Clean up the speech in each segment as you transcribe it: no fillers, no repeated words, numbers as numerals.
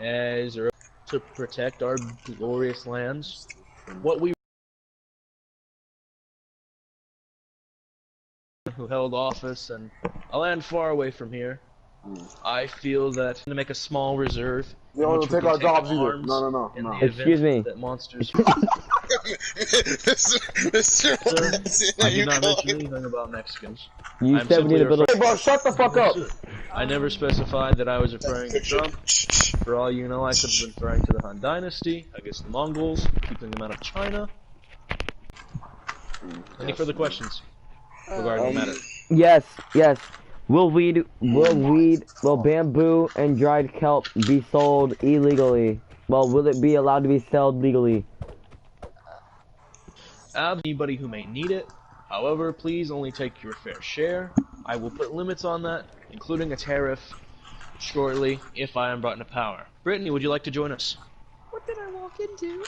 as to protect our glorious lands. What we who held office and a land far away from here. I feel that to make a small reserve They in don't which we take can our take jobs either. arms No. in the Excuse event me. that monsters. Mr. Sir, I did not mention anything about Mexicans. You I'm said we need a simply bit of. Hey, bro, shut the fuck up. I never specified that I was referring to Trump. For all you know, I could have been referring to the Han Dynasty against the Mongols, keeping them out of China. Any further questions regarding the matter? Yes. Will bamboo and dried kelp be sold illegally? Well, will it be allowed to be sold legally? Anybody who may need it. However, please only take your fair share. I will put limits on that, including a tariff, shortly, if I am brought into power. Brittany, would you like to join us? What did I walk into?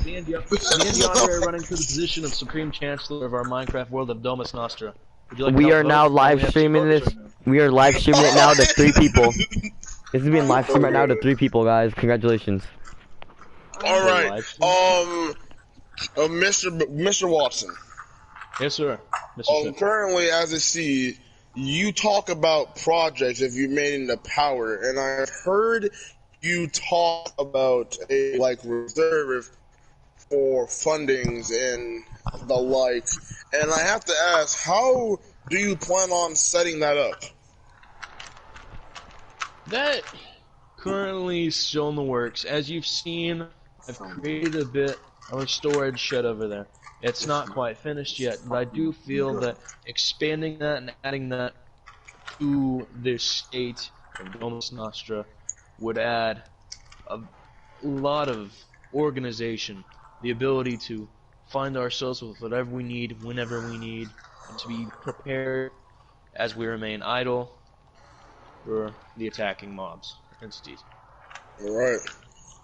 Me and DeAndre are running for the position of Supreme Chancellor of our Minecraft world of Domus Nostra. Would you like We to are help now vote? live Only have 2 streaming votes this. right now. We are live streaming it now to 3 people. This is being live streamed right now to 3 people, guys. Congratulations. All right. Live stream? Mr. Watson. Yes, sir. Mr. Smith. Currently, as I see, you talk about projects if you made into power, and I've heard you talk about a reserve for fundings and the like. And I have to ask, how do you plan on setting that up? That currently still in the works. As you've seen, I've created a bit of a storage shed over there. It's not quite finished yet, but I do feel that expanding that and adding that to this state of Domus Nostra would add a lot of organization, the ability to find ourselves with whatever we need, whenever we need, and to be prepared as we remain idle for the attacking mobs, entities. Alright.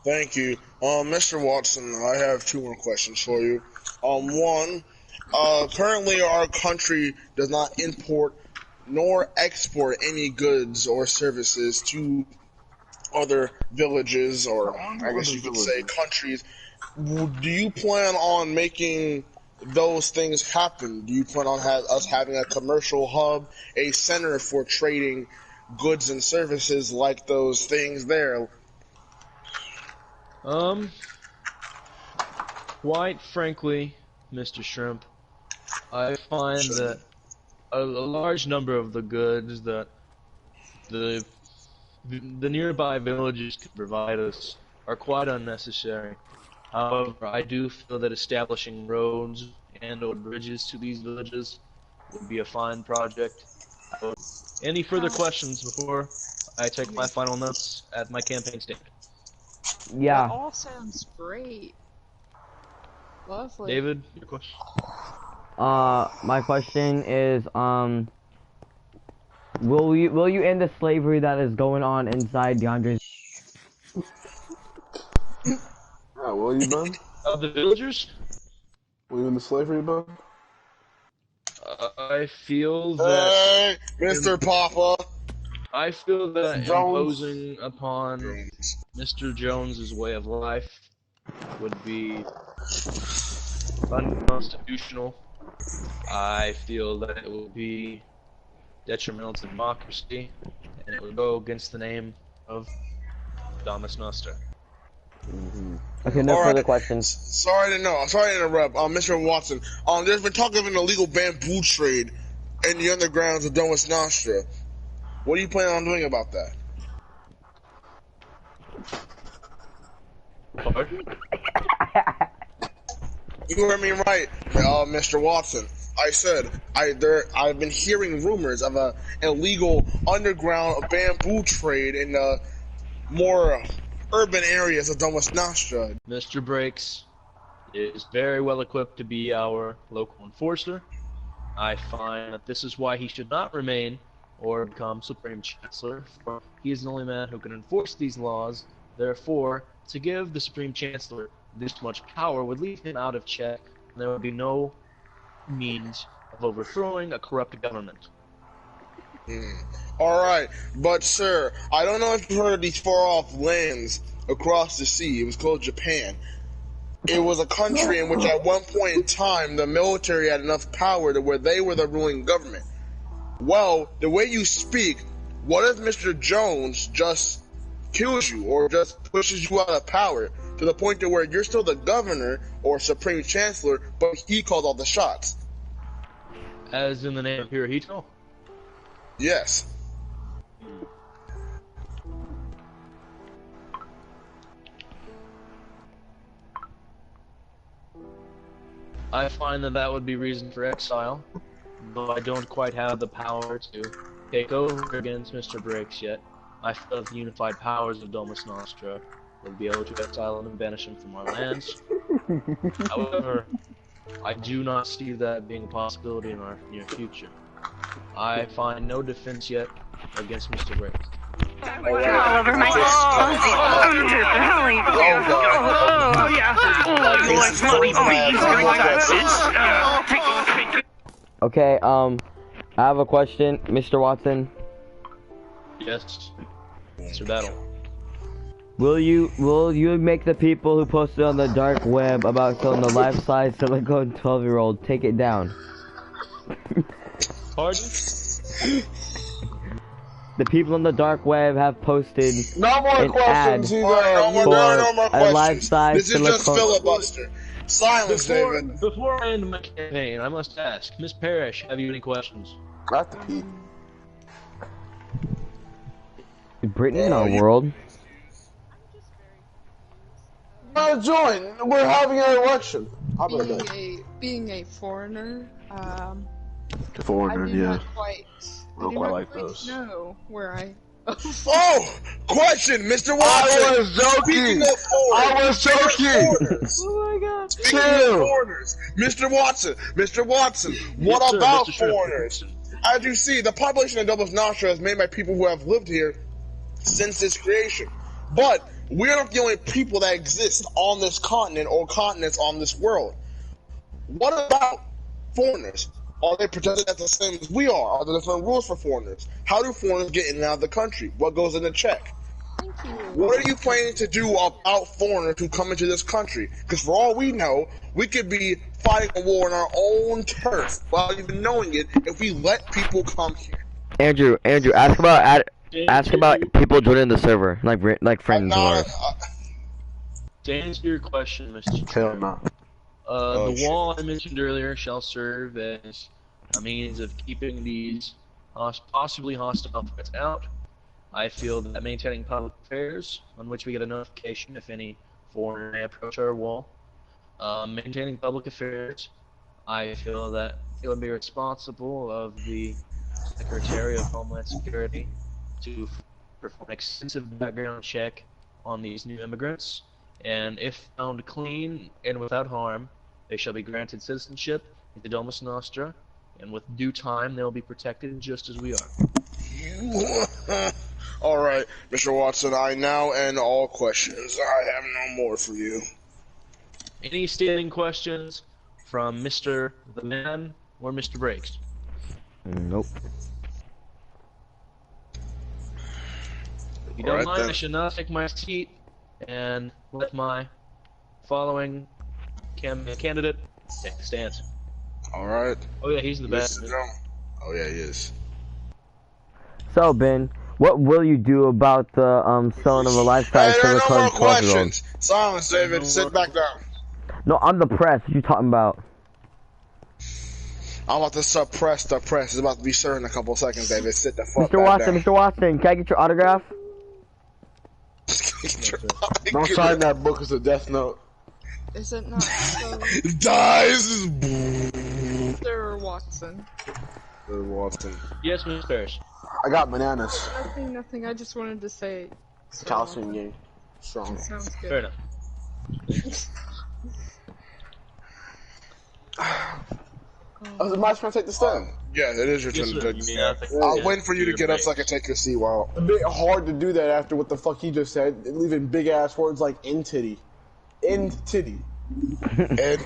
Thank you. Mr. Watson, I have 2 more questions for you. One, currently our country does not import nor export any goods or services to other villages, or I guess you could say countries. Do you plan on making those things happen? Do you plan on us having a commercial hub, a center for trading goods and services like those things there? Quite frankly, Mr. Shrimp, I find that a large number of the goods that the nearby villages can provide us are quite unnecessary. However, I do feel that establishing roads and or bridges to these villages would be a fine project. Any further questions before I take my final notes at my campaign stand? That Yeah. all sounds great. Lovely. David, your question? My question is, will you end the slavery that is going on inside DeAndre's? Yeah, will you, Ben? Of the villagers? Will you in the slavery, Ben? I feel that. Hey, Mr. Papa. I feel that Jones. imposing upon Mr. Jones's way of life would be unconstitutional. I feel that it would be detrimental to democracy, and it would go against the name of Domus Nostra. Okay, no further questions. Sorry to interrupt. Mr. Watson. There's been talk of an illegal bamboo trade in the undergrounds of Domus Nostra. What do you plan on doing about that? Pardon? You heard me right, Mr. Watson. I said I've been hearing rumors of a illegal underground bamboo trade in more urban areas of Domus Nostra. Mr. Breaks is very well equipped to be our local enforcer. I find that this is why he should not remain or become Supreme Chancellor, for he is the only man who can enforce these laws. Therefore, to give the Supreme Chancellor this much power would leave him out of check, and there would be no means of overthrowing a corrupt government. Alright, but sir, I don't know if you heard of these far-off lands across the sea. It was called Japan. It was a country in which at one point in time the military had enough power to where they were the ruling government. Well, the way you speak, what if Mr. Jones just kills you or just pushes you out of power to the point to where you're still the governor or supreme chancellor, but he called all the shots? As in the name of Hirohito? Yes. I find that that would be reason for exile, though I don't quite have the power to take over against Mr. Breaks yet. I feel that the unified powers of Domus Nostra will be able to exile him and banish him from our lands. However, I do not see that being a possibility in our near future. I find no defense yet against Mr. Breaks. All over my oh yeah. Okay, I have a question, Mr. Watson. Yes, Mr. Battle. Will you make the people who posted on the dark web about selling the life-size silicone 12-year-old take it down? Pardon? The people on the dark web have posted No more an ad questions, No more for a questions. life-size This is just silicone. filibuster. Silence, David. Before I end my campaign, I must ask, Miss Parrish, have you any questions? I have to pee. Brittany in our world. Join. We're having an election. I'll be right back. Being a foreigner, I Foreigner, do yeah. not quite, I don't quite like those. know where I. Oh, question, Mr. Watson. I was joking. Speaking of foreigners, I was joking. Oh my god! Speaking of foreigners, Mr. Watson, what Yes, sir, about Mr. Shrimp. foreigners? As you see, the population of Domus Nostra is made by people who have lived here since its creation. But we're not the only people that exist on this continent or continents on this world. What about foreigners? Are they protected as the same as we are? Are there different rules for foreigners? How do foreigners get in and out of the country? What goes in the check? Thank you. What are you planning to do about foreigners who come into this country? Because for all we know, we could be fighting a war on our own turf without even knowing it if we let people come here. Andrew, ask about people joining the server, like friends of ours. To answer your question, Mr. Hell no. The shit. wall I mentioned earlier shall serve as a means of keeping these possibly hostile threats out. I feel that maintaining public affairs, on which we get a notification if any foreigner may approach our wall, maintaining public affairs, I feel that it would be responsible of the Secretary of Homeland Security to perform an extensive background check on these new immigrants, and if found clean and without harm, they shall be granted citizenship into Domus Nostra, and with due time they will be protected just as we are. Alright, Mr. Watson, I now end all questions. I have no more for you. Any standing questions from Mr. the Man or Mr. Breaks? Nope. If you don't Alright, mind, then. I should now take my seat and let my following candidate take the stance. Alright. Oh yeah, he's the best. Oh yeah, he is. So Ben, what will you do about the selling of the life-size Hey, there are no silicone more 12-year-old? questions. Silence, David. Sit back down. No, I'm the press. What you talking about? I'm about to suppress the press. It's about to be served in a couple seconds, David. Sit the fuck Mr. Watson, down. Mr. Watson, can I get your autograph? Don't sign that book as a death note. Is it not so, Dies. Mr. Watson? Watson. Yes, Miss Parrish. I got bananas. Nothing. I just wanted to say. So, Calcium gain. Strong. Sounds good. Fair enough. Oh, my turn to take the stand. Yeah, it is your turn Yes, to sir. take You the may stand. have I'll to- wait for you to get up so I can take your seat while. A bit hard to do that after what the fuck he just said, leaving big ass words like in titty. In titty. And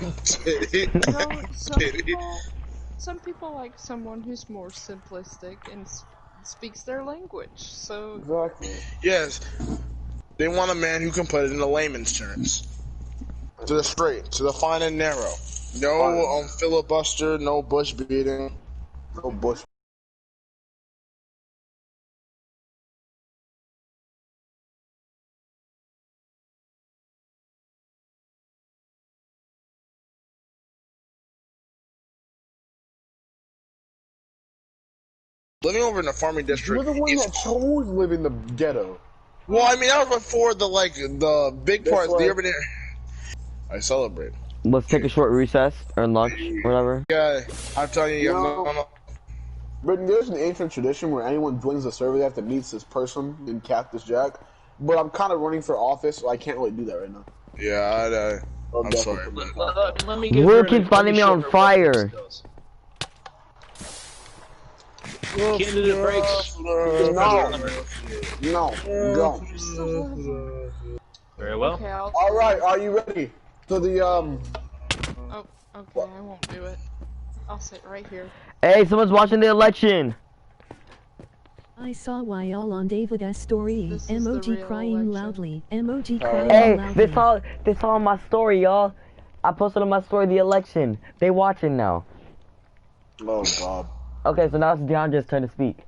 Some people like someone who's more simplistic and speaks their language, so Exactly. Yes, they want a man who can put it in the layman's terms. To the straight, to the fine and narrow. No filibuster, no bush beating. No bush. Living over in the farming You're district. the one is- that chose live in the ghetto. Well, I mean, that was before the big That's parts, why- the urban area. I celebrate. Let's take a short recess or lunch, whatever. Yeah, I'm telling you, No. But there's an ancient tradition where anyone joins the server, they have to meet this person in Cactus Jack. But I'm kind of running for office, so I can't really do that right now. Yeah, Oh, I'm sorry. definitely. Let me give Will her keeps a- finding me on let me show her what fire. this does. Candidate breaks. No, go. Very well. okay, I'll. All right, are you ready? To the Oh, okay, I won't do it. I'll sit right here. Hey, someone's watching the election. I saw why all on David's story. This is the Emoji real crying election. loudly. Emoji crying Hey, loudly. this all on my story, y'all. I posted on my story the election. They watching now. Oh God. Okay, so now it's DeAndre's turn to speak.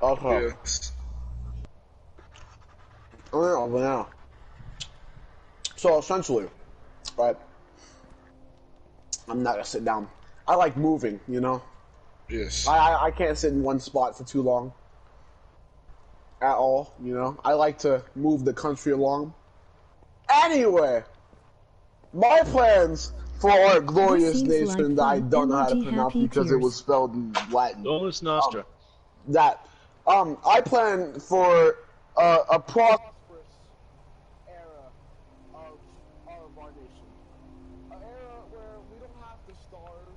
Okay. Yes. Oh, but now. So essentially, right? I'm not gonna sit down. I like moving, you know. Yes. I can't sit in one spot for too long. At all, you know. I like to move the country along. Anyway, my plans for our glorious seems nation like that I fun. don't know how to Emoji pronounce happy because it tears. was spelled in Latin. Dolus Nostra. That I plan for a prosperous era of our nation. An era where we don't have to starve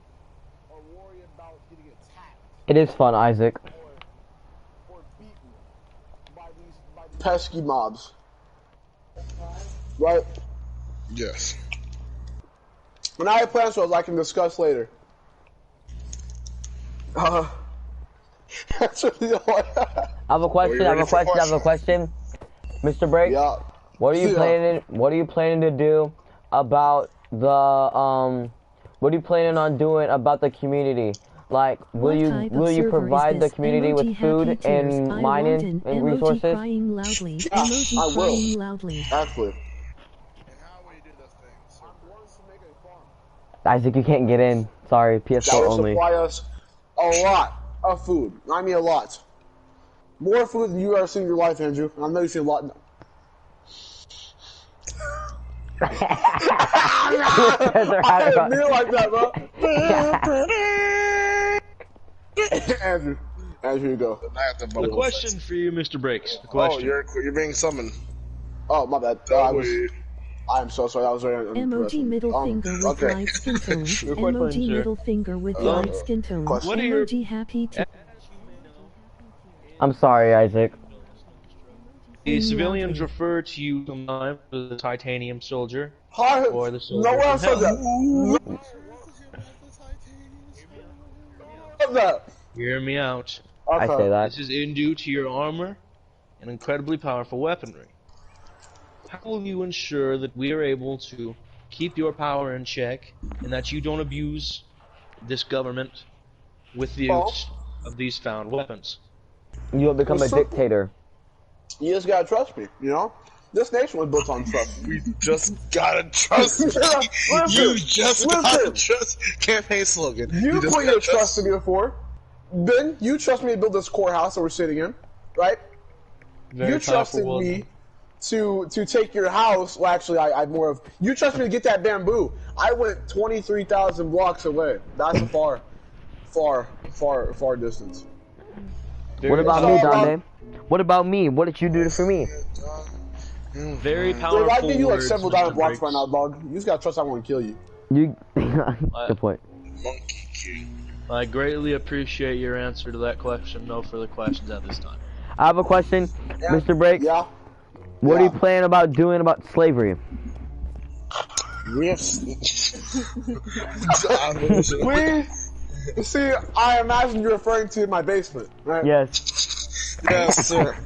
or worry about getting attacked It is fun, Isaac. or beaten by these pesky mobs. Right? Yes. And I have plans for those I can discuss later. That's really all I have. I have a question. I have a question. I have a question. Mr. Break, Yeah. what are you Yeah. planning? What are you planning to do about the What are you planning on doing about the community? Like, will What you type of will you server is provide the this? community Emoji with food happy tears. and I mining want an and emoji resources? crying loudly. Yeah, Emoji I will. crying loudly. Actually. And how will you do those things? I'm going to make a farm. Isaac, you can't get in. Sorry, That PS4 will only. supply us a lot of food. I mean a lot. More food than you ever seen in your life, Andrew. I know you've seen a lot. I didn't mean it like that, bro. Andrew, you go. I have to The bubble question for you, Mr. Breaks. The Oh, question. you're being summoned. Oh, my bad. I'm so sorry. That was very Emoji unprofessional. middle finger with okay. light skin tone. Your question, Emoji sir. middle finger with light skin tone. question. What are your- Emoji happy tears. I'm sorry, Isaac. The civilians refer to you sometimes as the titanium soldier. Hi. Or the soldier No one from said hell. that. Hear me out. I say that. This is due to your armor and incredibly powerful weaponry. How will you ensure that we are able to keep your power in check and that you don't abuse this government with the use of these found weapons? You will become a dictator. You just gotta trust me, you know? This nation was built on trust. We just gotta trust me. You just gotta trust. Campaign slogan. You just put gotta your trust in me before. Ben, you trust me to build this courthouse that we're sitting in, right? Very You trusted powerful me to take your house. Well, actually, I more of. You trust me to get that bamboo. I went 23,000 blocks away. That's a far distance. What about me, Dante? What about me? What did you do for me? Very Dude, powerful I give you like words, several Mr. diamond blocks Briggs. right now, dog. You just gotta trust I won't kill you. You. Good point. Monkey King. I greatly appreciate your answer to that question. No further questions at this time. I have a question, Mr. Break. Yeah. What are you Yeah. planning about doing about slavery? We have. See, I imagine you're referring to my basement, right? Yes. Yes, sir.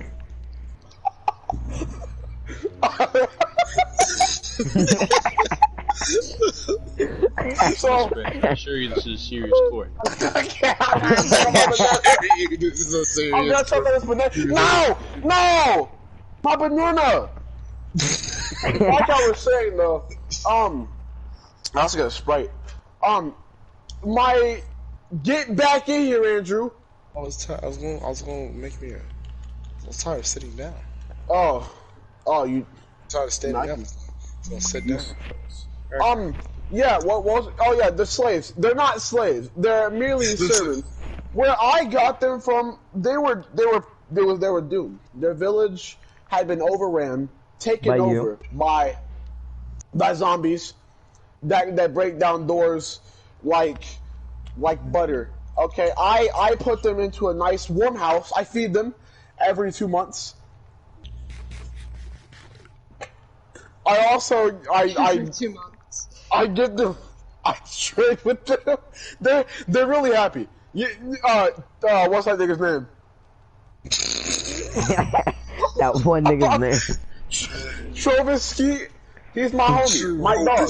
So, I assure you this is a serious court. I can't. I'm gonna talk about that. This is so I'm serious. gonna talk about this banana. No! No! My banana! Like I was saying though, I also got a Sprite. My get back in here, Andrew. I was gonna make me I was tired of sitting down. Oh, you. Tired of standing up. Nice. So I'll sit down. Yeah. What was? Oh yeah, the slaves. They're not slaves. They're merely servants. Where I got them from, they were doomed. Their village had been overran, taken By you? over by zombies that break down doors like butter. Okay, I put them into a nice warm house. I feed them every 2 months. I also Every 2 months. I get them. I trade with them. They're really happy. What's that nigga's name? That one nigga's name. Trovisky. He's my homie, my dog.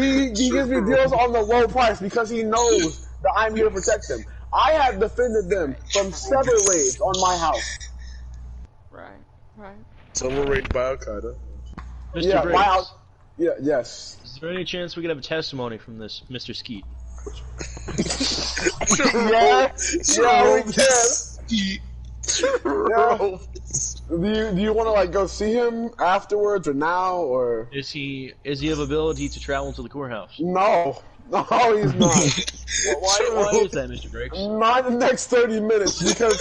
He gives me deals on the low price because he knows that I'm here to protect them. I have defended them from 7 raids on my house. Right. So we're raided by Al Qaeda. Mr. Yeah, Briggs, my house. Yeah, yes. is there any chance we could have a testimony from this Mr. Skeet? Yeah, we can. Yeah. Do you want to like go see him afterwards or now or? Is he of ability to travel to the courthouse? No, he's not. Why is that, Mr. Briggs? Not in the next 30 minutes because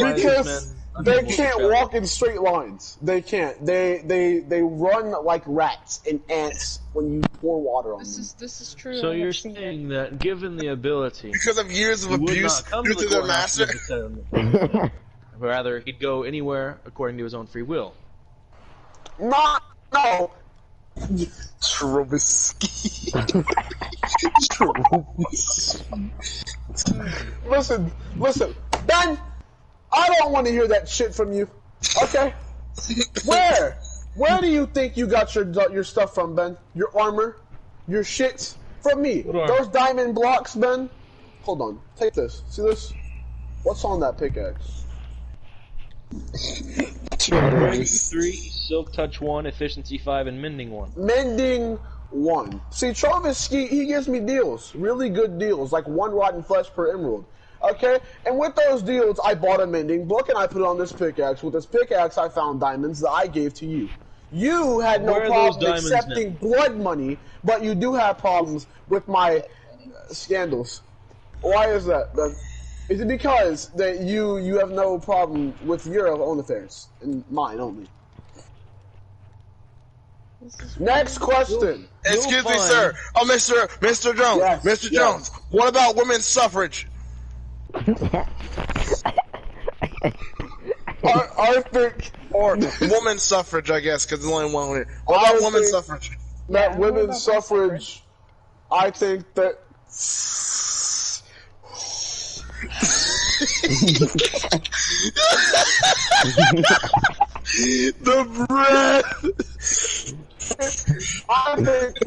because they can't walk in straight lines. They can't. They run like rats and ants when you pour water on them. This is true. So I you're have seen saying that given the ability, Because of years of he would abuse not come due to to the their courthouse master. necessarily. Rather, he'd go anywhere according to his own free will. No. Trubisky. Listen, Ben. I don't want to hear that shit from you. Okay? Where do you think you got your stuff from, Ben? Your armor? Your shit? From me. Those diamond blocks, Ben? Hold on. Take this. See this? What's on that pickaxe? Strength 3, Silk Touch 1, Efficiency 5, and Mending 1. Mending 1. See, Travis, he gives me deals. Really good deals. Like 1 rotten flesh per emerald. Okay? And with those deals, I bought a mending book and I put it on this pickaxe. With this pickaxe, I found diamonds that I gave to you. You had no problem accepting blood money, but you do have problems with my scandals. Why is that, Ben? Is it because that you have no problem with your own affairs and mine only? Next question. Excuse me, sir. Oh, Mr. Jones. Yes, Mr. yes. Jones. What about women's suffrage? I think Or women's suffrage, I guess, because there's only one here. What about women's suffrage? that women's suffrage, I think that The bread. I think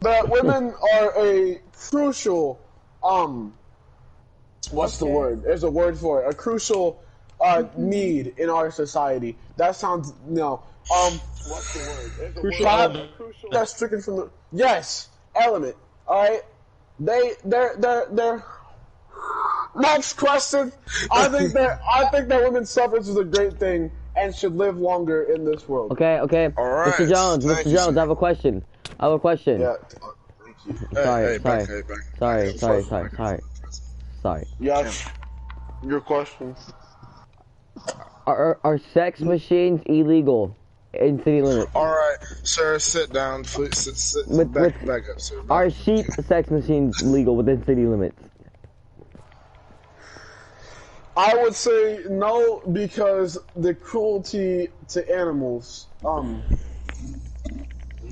that women are a crucial what's the word? There's a word for it. A crucial need in our society. That sounds what's the word? There's a Crucial word. element. That's stricken from the element. Alright? They're next question. I think that women's suffrage is a great thing and should live longer in this world. Okay. All right. Mr. Jones, Thank you, I have sir. a question. Yeah. Sorry. Sorry. Sorry. Yes. Your question. Are sex machines illegal in city limits? All right, sir, sit down, please. Sit. Back up, sir. Are sheep sex machines legal within city limits? I would say no because the cruelty to animals.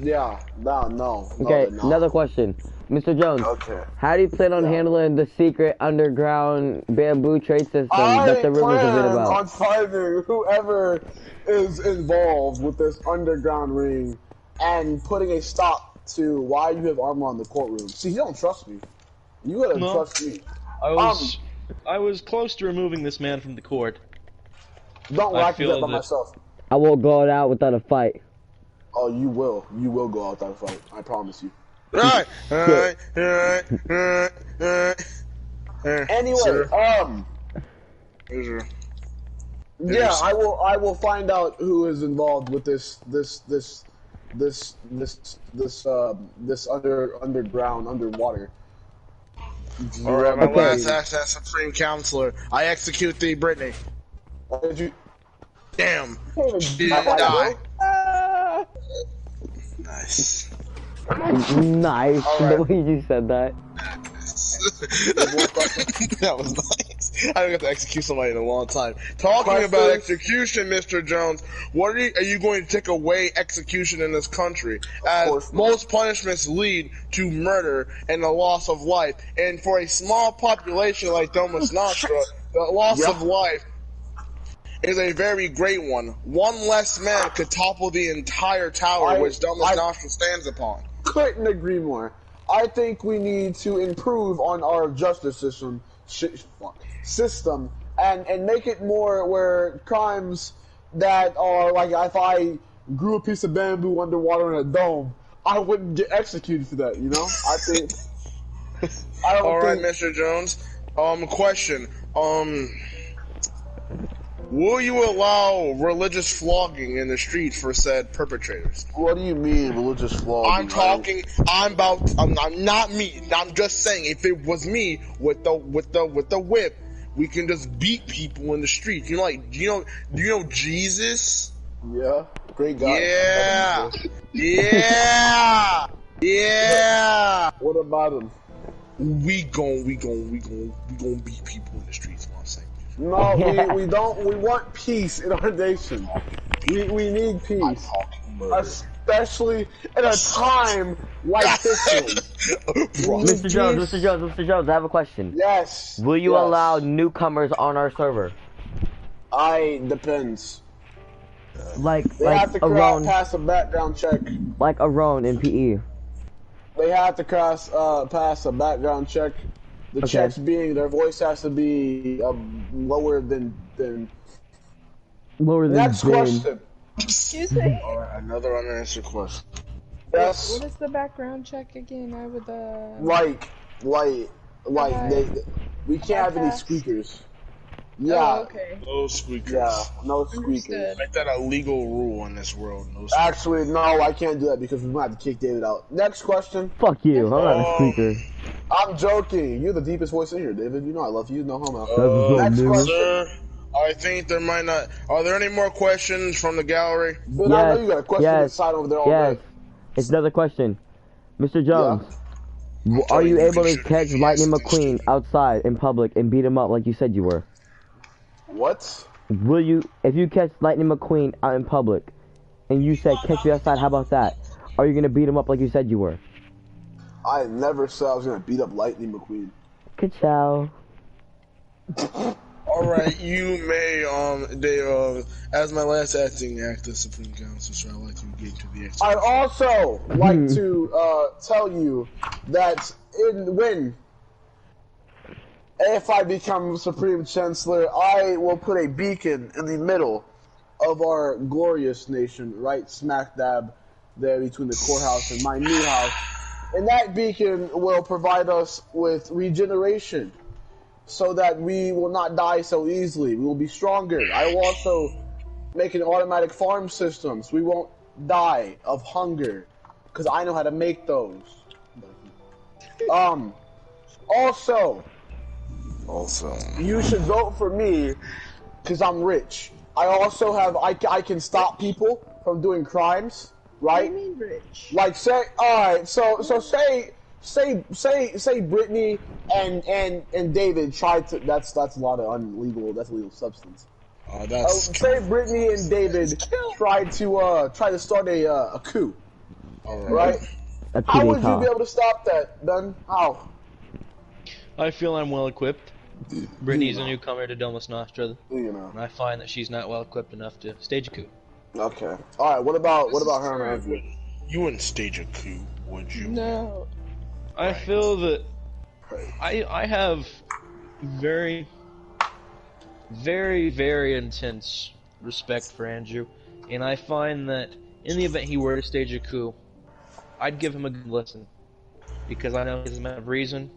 Yeah, no. Okay, No. another question. Mr. Jones, Okay. how do you plan on handling the secret underground bamboo trade system that I the rumors have been plan about? on finding whoever is involved with this underground ring and putting a stop to why you have armor on the courtroom. See, you don't trust me. You gotta No. trust me. I was close to removing this man from the court. Don't I I can do that feel by that myself. I won't go out without a fight. Oh, you will. You will go out that fight. I promise you. Right. Anyway, Sir. yeah, I will find out who is involved with this underwater. Alright, my Okay. last act as Supreme Counselor. I execute thee, Brittany. Did you Damn. can't She even didn't die, die. bro. Nice. Nice, the way you said that. That was nice. I haven't got to execute somebody in a long time. Talking Questions? about execution, Mr. Jones, what are you going to take away execution in this country? As course not. most punishments lead to murder and the loss of life. And for a small population like Domus Nostra, the loss Yeah. of life is a very great one. One less man could topple the entire tower which Domus Nostra stands upon. Couldn't agree more. I think we need to improve on our justice system and make it more where crimes that are like if I grew a piece of bamboo underwater in a dome, I wouldn't get executed for that. You know, I think. I don't All right, think. Mr. Jones. Question. Will you allow religious flogging in the street for said perpetrators? What do you mean religious flogging? I'm not me. I'm just saying, if it was me with the whip, we can just beat people in the street. Do you know Jesus? Yeah, great guy. Yeah. What about him? We gon' beat people in the streets. What I'm saying. No, we don't. We want peace in our nation. We need peace, especially in a time like this one. Mr. Jones, I have a question. Yes. Will you yes. allow newcomers on our server? Depends. They have to pass a background check. Like Aron in PE. They have to pass a background check. The checks being their voice has to be lower than. Next question. Excuse me? Alright, another unanswered question. Yes. What is the background check again? I would we can't have any squeakers. Yeah. Oh, okay. No squeakers. Yeah, no squeakers. Understood. Make that a legal rule in this world. No squeakers. Actually, no, I can't do that because we might have to kick David out. Next question. Fuck you, I'm not a squeaker. I'm joking. You're the deepest voice in here, David. You know I love you. No homo. Next question. Sir, I think there might not. Are there any more questions from the gallery? But I know you got a question inside over there already. It's another question. Mr. Jones, are you able to catch Lightning McQueen outside in public and beat him up like you said you were? What? Will you, if you catch Lightning McQueen out in public, and you said catch me outside, how about that? Are you gonna beat him up like you said you were? I never said I was gonna beat up Lightning McQueen. Ka-chow. Alright, you may, as my last acting actor, Supreme Council, so I'd like to get to the I also like to tell you that if I become Supreme Chancellor, I will put a beacon in the middle of our glorious nation, right smack dab there between the courthouse and my new house. And that beacon will provide us with regeneration so that we will not die so easily. We will be stronger. I will also make an automatic farm system so we won't die of hunger because I know how to make those. Also, you should vote for me because I'm rich. I also have I can stop people from doing crimes, right? What do you mean rich? Like say, all right, so say Brittany and David tried to. That's a lot of illegal substance. That's say Brittany and David tried to start a coup. right? A coup How would you d'etat. be able to stop that, Ben? How? I feel I'm well equipped. Brittany's a newcomer to Domus Nostra, You know. and I find that she's not well equipped enough to stage a coup. Okay. All right. What about This is her and true. Andrew? You wouldn't stage a coup, would you? No. I feel that I have very, very, very intense respect for Andrew, and I find that in the event he were to stage a coup, I'd give him a good listen, because I know he's a man of reason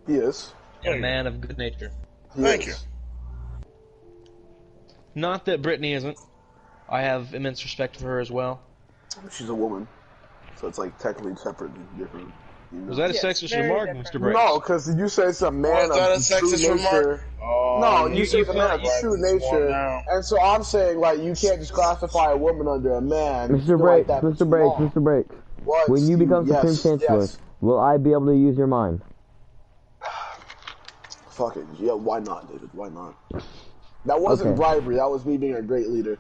He is. and a man of good nature. Thank you. Not that Brittany isn't. I have immense respect for her as well. She's a woman, so it's like technically separate and different. You know? Was that a Yes, sexist very remark, different. Mr. Briggs? No, because you say it's a man Was that a of true sexist nature. remark? No, you say you it's a man of feel- true That's one nature, now. and so I'm saying like you can't just classify a woman under a man. Mr. Feel Breaks, like that's Mr. Breaks, wrong. Mr. Breaks. What? When you become Yes, Supreme Chancellor, yes. will I be able to use your mind? Fuck it. Yeah, why not, David? Why not? That wasn't Okay. bribery. That was me being a great leader.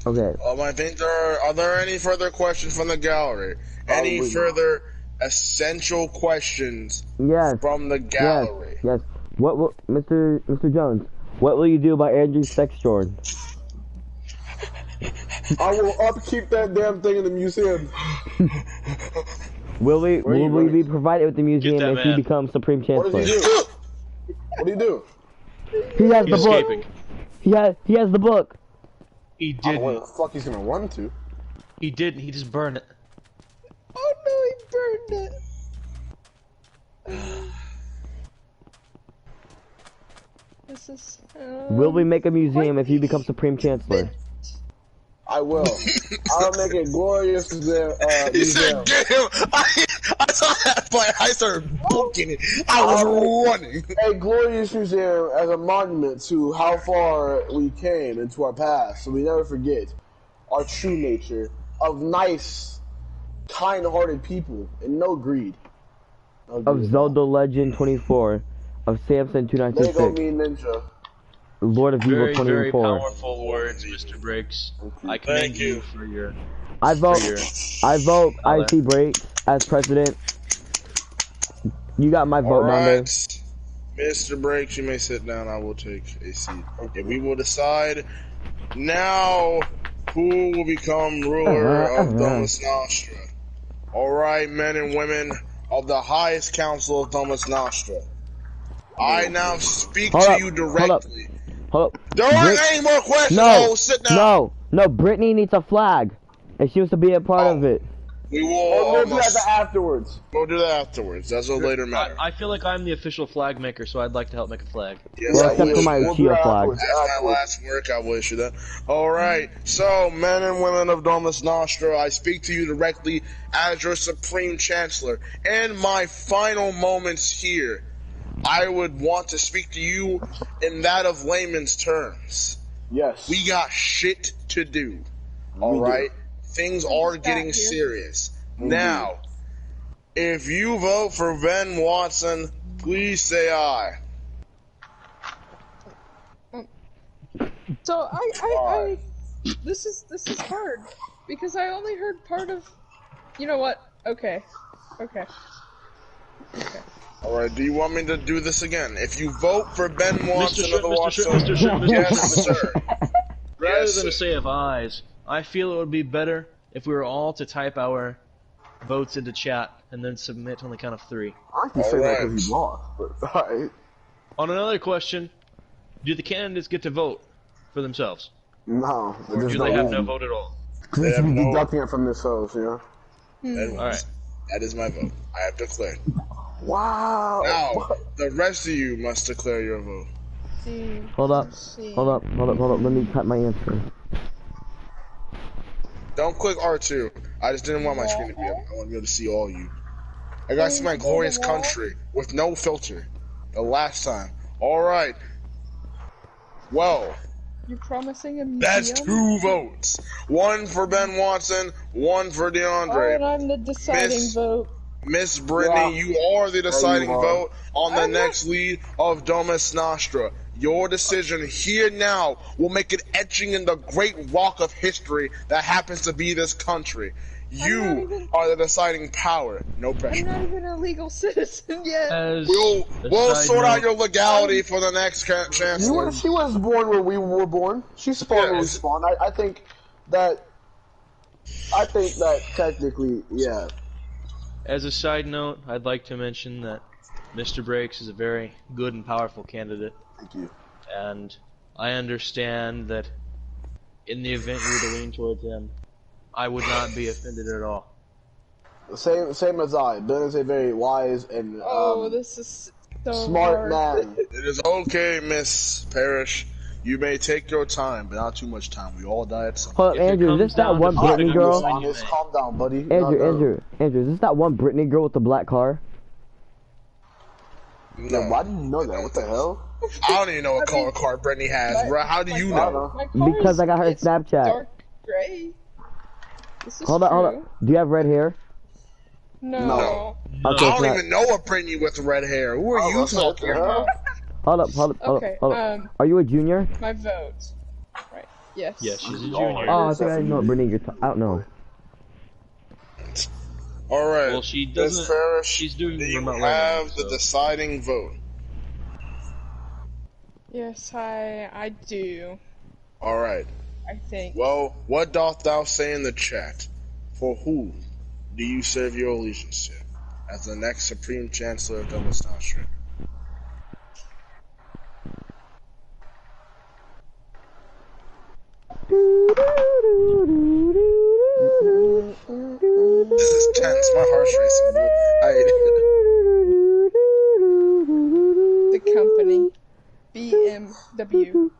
Okay. I think are there any further questions from the gallery? Any Probably further essential questions Yes. from the Yes. gallery? Yes. What will Mr. Jones? What will you do about Andrew's sex Jordan? I will upkeep that damn thing in the museum. Will we Where you will we running? be provided with the museum that if he man. becomes Supreme What Chancellor? does he do? What do you do? He has He's the book. escaping. He has the book. He I don't know where didn't. the fuck he's gonna run to. He didn't. He just burned it. Oh no, he burned it. This is. Will we make a museum if he becomes Supreme Chancellor? I will. I'll make a glorious museum. He said, "Get him!" I saw that fight. I started booking it. I was running. A glorious museum as a monument to how far we came into our past, so we never forget our true nature of nice, kind-hearted people and no greed. No Of greed. Zelda Legend 24, of Samson Lego 2926, me ninja. Lord of Evil Very, very 24. powerful words, Mr. Briggs. I Thank commend you. you for your. I vote. For your I vote. I'll IC Breaks as president. You got my vote down there. Alright. Mr. Breaks, you may sit down. I will take a seat. And we will decide now who will become ruler of Domus Nostra. Alright, men and women of the highest council of Domus Nostra. I now speak Hold to up, you hold directly. Hold up. There aren't any more questions. No, Oh, sit down. no. Brittany needs a flag, and she wants to be a part of it. We Or will. we'll do that afterwards. We'll do that afterwards. That's a later matter. I feel like I'm the official flag maker, so I'd like to help make a flag. Yes, Well, I except for will. my We'll do Chia that flag. afterwards. That's my last work. I will issue that. Alright, so, men and women of Domus Nostra, I speak to you directly as your Supreme Chancellor. In my final moments here, I would want to speak to you in that of layman's terms. Yes. We got shit to do. We Alright? Things are getting here. serious. Now, if you vote for Ben Watson, please say aye. So I this is hard because I only heard part of. You know what? Okay. Alright, do you want me to do this again? If you vote for Ben Watson of the Watson, Mr. Sher, Mr. yes, sir. Rather Yes, than a sir. say of ayes, I feel it would be better if we were all to type our votes into chat and then submit on the count of 3. I can say that Alright. because he lost, but alright. On another question, do the candidates get to vote for themselves? No. Or there's do no they have reason. no vote at all? They should be They have no- deducting it from themselves, you know? Ben Alright. Watson. That is my vote. I have declared. Wow. Now, the rest of you must declare your vote. Hold up. Let me type my answer. Don't click R2. I just didn't want my screen to be up. I want to be able to see all you. I gotta see my glorious country with no filter. The last time. Alright. Well, You promising a museum? that's 2 votes. 1 for Ben Watson, 1 for Oh, DeAndre. and I'm the deciding Miss- vote. Miss Brittany, Yeah. you are the deciding are. vote on the I'm not- next lead of Domus Nostra. Your decision here now will make an etching in the great rock of history that happens to be this country. You are the deciding power. No I'm pressure. not even a legal citizen yet. As We'll a side sort out note, your legality for the next chancellor. She was born where we were born. She spawned where we Yes. spawned. I think that technically, yeah. as a side note, I'd like to mention that Mr. Breaks is a very good and powerful candidate, Thank you. and I understand that in the event you were to lean towards him, I would not be offended at all. Same as I. Ben is a very wise and This is so smart hard. man. It is okay, Miss Parrish. You may take your time, but not too much time. We all die at some. Hold up, If it Andrew, is comes this that down one to Brittany picking girl? one, you Honest, may. calm down, buddy. Andrew, is this that one Brittany girl with the black car? No. Yeah, why do you know that? What the hell? I don't even know what color car Brittany has, bro. How do you I don't know? know. My car Because I got her it's Snapchat. Dark gray. This is Hold true. up. Do you have red hair? No. No. Okay, I it's don't not- even know a Brittany with red hair. Who are you What the talking hell? about? Hold up. Okay, Are you a junior? my vote. Right. Yes. Yes, she's a Oh, junior. Oh, I think I know what Brittany you're I don't know. All right. Well, she Miss doesn't. Parrish, She's doing you remote have learning, the so. deciding vote. Yes, I do. All right. I think. Well, what doth thou say in the chat? For who do you serve your allegiance to as the next Supreme Chancellor of Domistasia? This is tense. My heart's racing. The company. BMW.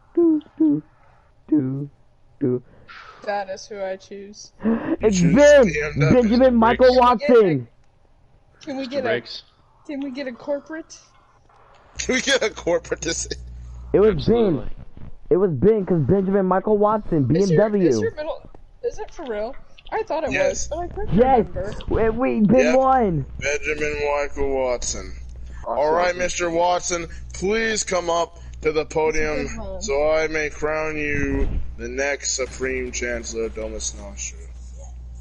That is who I choose. It's choose Ben! BMW. Benjamin Michael Watson! Can we Mr. get Breaks. Can we get a corporate? Can we get a corporate to say? It was Absolutely. Ben. It was Ben because Benjamin Michael Watson, Is your BMW. middle? Is it for real? I thought it Yes. was, but I couldn't Yes! remember. Wait, Ben Yep. won! Benjamin Michael Watson. All right, Mr. Watson, please come up to the podium That's a good one. so I may crown you the next Supreme Chancellor of Domistasia.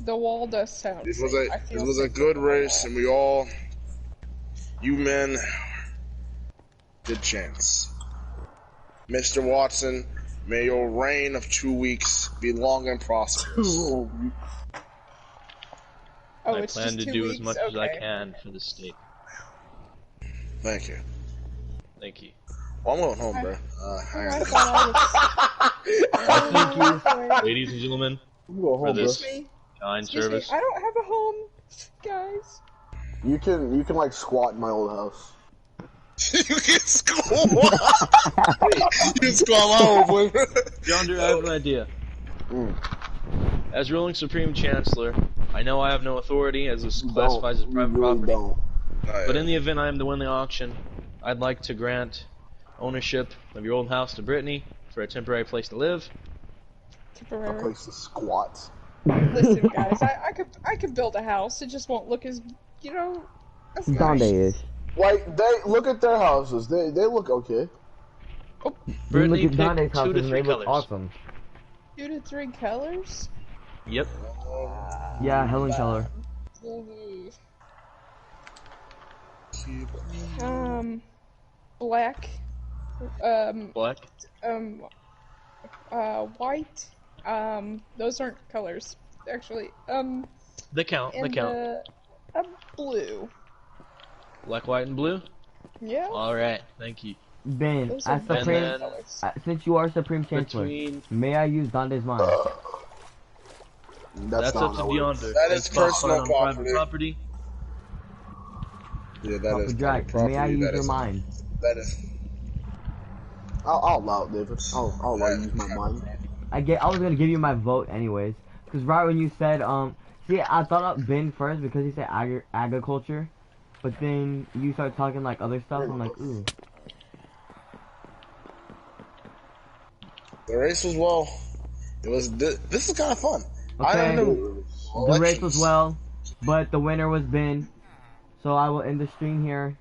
The wall does sound. This was safe. a I feel this was a safe good with the race, wall. and we all, you men, good chance. Mr. Watson, may your reign of 2 weeks be long and prosperous. Oh, I it's plan just to 2 do weeks? as much as I Okay. can for the state. Thank you. Thank you. Well, I'm going home, bro. Hang I on. thought Thank you, I was. ladies and gentlemen, You go for home, bro. this Me. kind Excuse me. service. I don't have a home, guys. You can like squat in my old house. You can squat. You can squat my old boy. John, I have an idea. As ruling Supreme Chancellor, I know I have no authority as this classifies as You private really property. don't. But in the event I am to win the auction, I'd like to grant ownership of your old house to Brittany for a temporary place to live. A Temporary. place to squat. Listen, guys, I could build a house. It just won't look as, as nice. Donde-ish. Like they look at their houses. They look okay. Brittany, Look at pick Donde's 2 to houses and 3 they look colors. awesome. 2 to 3 colors. Yep. Yeah, Helen Keller. Black. Black. White. Those aren't colors, actually. They count. They And count. blue. Black, white, and blue. Yeah. All right. Thank you. Ben, Those are as very Supreme, then- colors. since you are Supreme Chancellor, Between may I use Donde's mind? that's not up to how it works. Deondre. That is It's classified personal on private property. Yeah, that Papa is Jack, property. may I use That your is- mind? That is. I'll allow it, David. I'll allow you to use my mind. I was gonna give you my vote anyways, cause right when you said see, I thought up Ben first because he said agriculture, but then you started talking like other stuff. I'm like, ooh. The race was well. It was. This is kind of fun. I Okay. don't know. The race was well, but the winner was Ben. So I will end the stream here.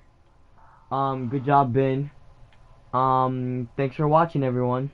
Good job, Ben. Thanks for watching, everyone.